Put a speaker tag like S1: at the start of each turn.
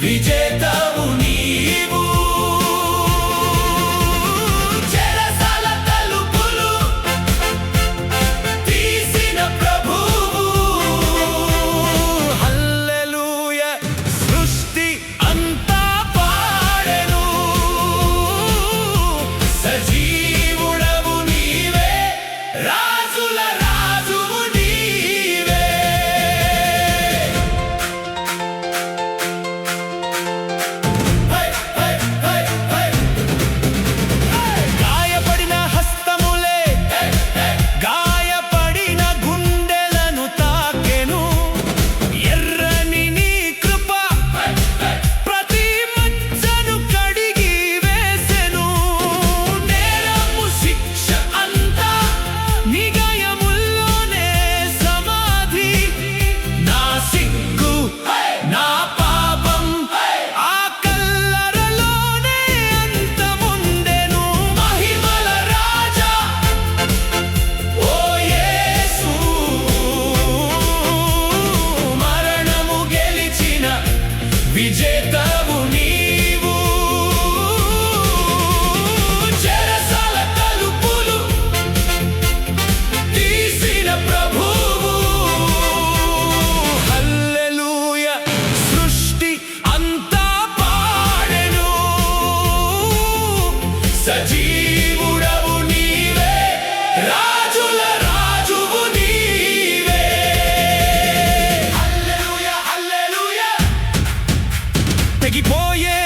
S1: విజేతవు నీవు. చెరసాల తలుపులు తీసిన ప్రభువు. హల్లెలూయా, సృష్టి అంతా పాడెను. సజీవుడవు నీవే, రాజుల రాజువు నీవే. గాయపడిన హస్తములే గాయపడిన గుండెలను తాకెను. ఎర్రని నీ కృప ప్రతి మచ్చను కడిగి వేసెను. నేరము శిక్ష అంతా నీ గాయముల్లోనే సమాధి. నా సిగ్గు నా పాపం ఆ కల్లరలోనే అంతమొందెను. మహిమల రాజా ఓ యేసు, మరణము గెలిచిన విజేతవు నీవు. చెరసాల తలుపులు తీసిన ప్రభువు. హల్లెలూయా, సృష్టి అంతా పాడెను. సజీవుడవు నీవే, రాజుల రాజువు నీవే. హల్లెలూయా, హల్లెలూయా. తెగిపోయే